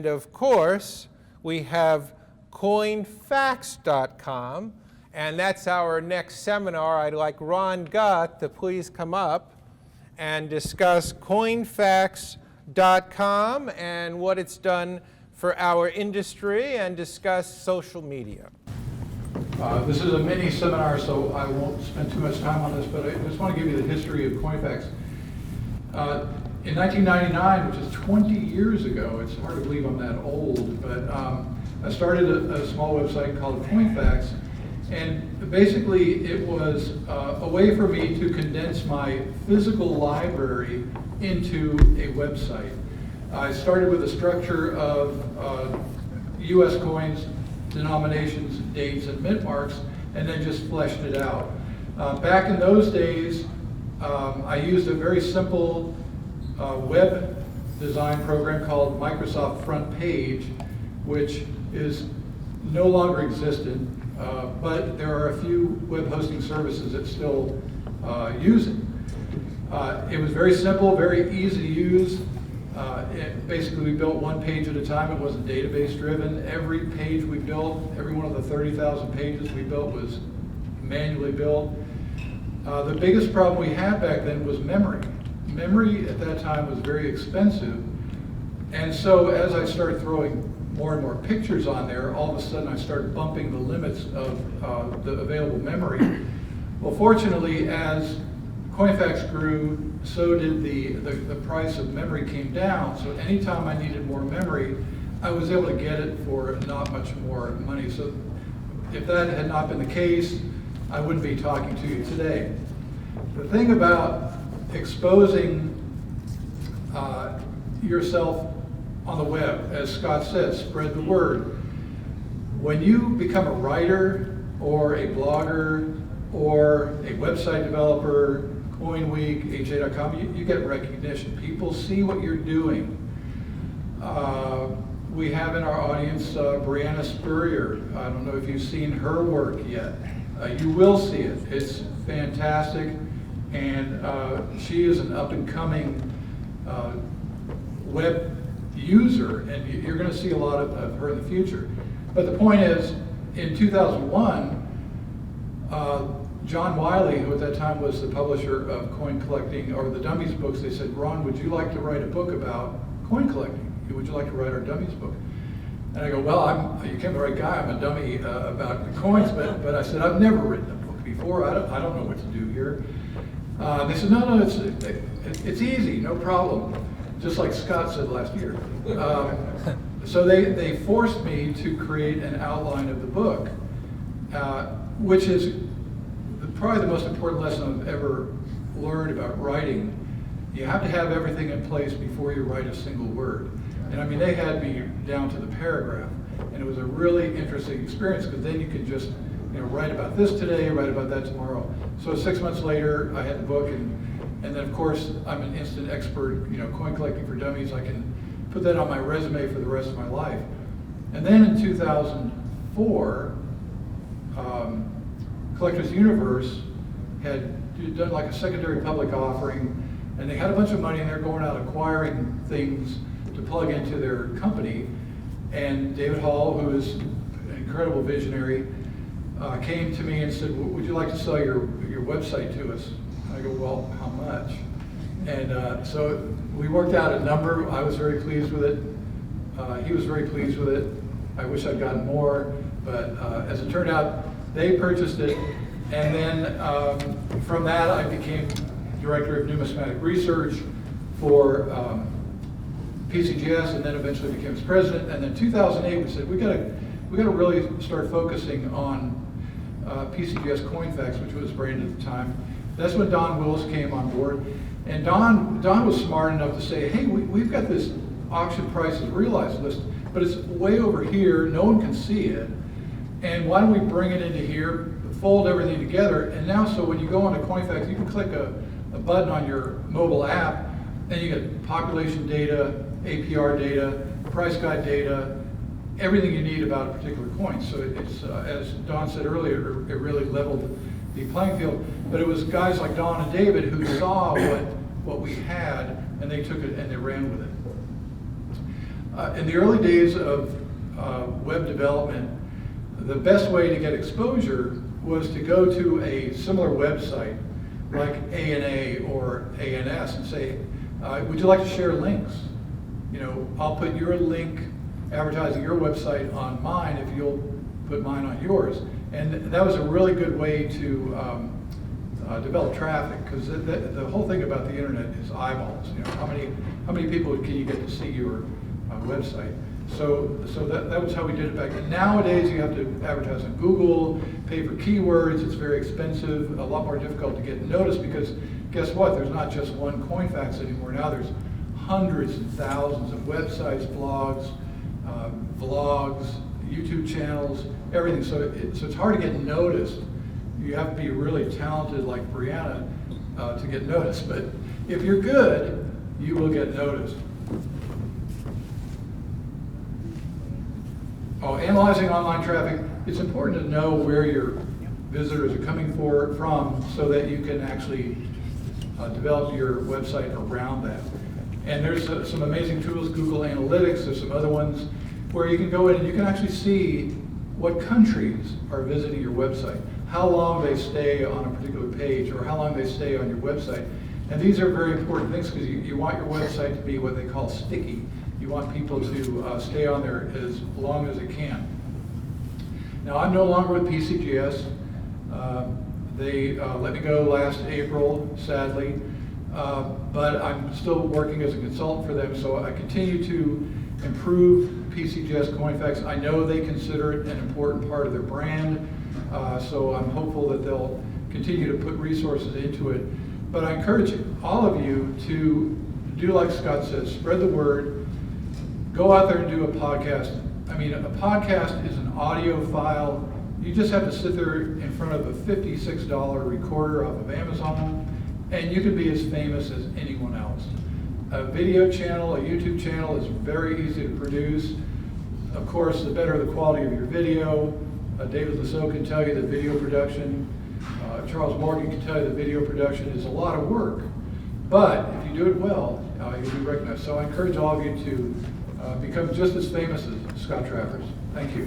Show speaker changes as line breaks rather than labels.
And of course, we have CoinFacts.com, and that's our next seminar. I'd like Ron Guth to please come up and discuss CoinFacts.com and what it's done for our industry, and discuss social media.
This is a mini seminar, so I won't spend too much time on this, but I just want to give you the history of CoinFacts. In 1999, which is 20 years ago, it's hard to believe I'm that old, but I started a small website called CoinFacts, and basically it was a way for me to condense my physical library into a website. I started with a structure of US coins, denominations, dates, and mint marks, and then just fleshed it out. Back in those days, I used a very simple web design program called Microsoft Front Page, which is no longer existent, but there are a few web hosting services that still use it. It was very simple, very easy to use. Basically, we built one page at a time. It wasn't database driven. Every page we built, every one of the 30,000 pages we built was manually built. The biggest problem we had back then was memory. Memory at that time was very expensive. And so as I started throwing more and more pictures on there, all of a sudden I started bumping the limits of the available memory. Well, fortunately, as CoinFacts grew, so did the price of memory came down. So anytime I needed more memory, I was able to get it for not much more money. So if that had not been the case, I wouldn't be talking to you today. The thing about exposing yourself on the web, as Scott said, spread the word. When you become a writer or a blogger or a website developer, CoinWeek, HA.com, you get recognition. People see what you're doing. We have in our audience Brianna Spurrier. I don't know if you've seen her work yet. You will see it. It's fantastic, and she is an up-and-coming web user, and you're going to see a lot of her in the future. But the point is, in 2001, John Wiley, who at that time was the publisher of Coin Collecting, or the Dummies books, they said, Ron, would you like to write a book about coin collecting? Would you like to write our Dummies book? And I go, well, you came to the right guy. I'm a dummy about the coins, but I said, I've never written a book before. I don't know what to do here. They said, no, it's easy, no problem. Just like Scott said last year. So they forced me to create an outline of the book, which is probably the most important lesson I've ever learned about writing. You have to have everything in place before you write a single word. And I mean, they had me down to the paragraph, and it was a really interesting experience, because then you could just write about this today, write about that tomorrow. So 6 months later, I had the book, and then of course I'm an instant expert, coin collecting for dummies. I can put that on my resume for the rest of my life. And then in 2004, Collectors Universe had done like a secondary public offering, and they had a bunch of money, and they're going out acquiring things to plug into their company. And David Hall, who is an incredible visionary, came to me and said, would you like to sell your website to us? And I go, well, how much? And so we worked out a number. I was very pleased with it. He was very pleased with it. I wish I'd gotten more, but as it turned out, they purchased it. And then from that, I became director of numismatic research for PCGS, and then eventually became its president. And then 2008, we said we got to really start focusing on PCGS CoinFacts, which was branded at the time. That's when Don Wills came on board, and Don was smart enough to say, hey, we've got this auction prices realized list, but it's way over here. No one can see it, and why don't we bring it into here, fold everything together, and now so when you go onto CoinFacts, you can click a button on your mobile app, and you get population data, APR data, price guide data, everything you need about a particular coin. So it's, as Don said earlier, it really leveled the playing field. But it was guys like Don and David who saw what we had, and they took it and they ran with it. In the early days of web development, the best way to get exposure was to go to a similar website like ANA or ANS and say, would you like to share links? You know, I'll put your link advertising your website on mine if you'll put mine on yours. And that was a really good way to develop traffic, because the whole thing about the internet is eyeballs. You know, how many people can you get to see your website? So that was how we did it back then. Nowadays you have to advertise on Google, pay for keywords. It's very expensive, a lot more difficult to get noticed, because guess what? There's not just one CoinFacts anymore. Now there's hundreds and thousands of websites, blogs, vlogs, YouTube channels, everything. So it's hard to get noticed. You have to be really talented like Brianna to get noticed. But if you're good, you will get noticed. Oh, analyzing online traffic, it's important to know where your visitors are coming from so that you can actually develop your website around that. And there's some amazing tools, Google Analytics, there's some other ones where you can go in and you can actually see what countries are visiting your website, how long they stay on a particular page, or how long they stay on your website. And these are very important things, because you want your website to be what they call sticky. You want people to stay on there as long as they can. Now, I'm no longer with PCGS. They let me go last April, sadly, but I'm still working as a consultant for them, so I continue to improve PCGS CoinFacts. I know they consider it an important part of their brand, so I'm hopeful that they'll continue to put resources into it. But I encourage all of you to do like Scott says, spread the word, go out there and do a podcast. I mean, a podcast is an audio file. You just have to sit there in front of a $56 recorder off of Amazon, and you can be as famous as anyone else. A video channel, a YouTube channel, is very easy to produce. Of course, the better the quality of your video. David Lasso can tell you that video production, Charles Morgan can tell you that video production is a lot of work. But if you do it well, you'll be recognized. So I encourage all of you to become just as famous as Scott Travers. Thank you.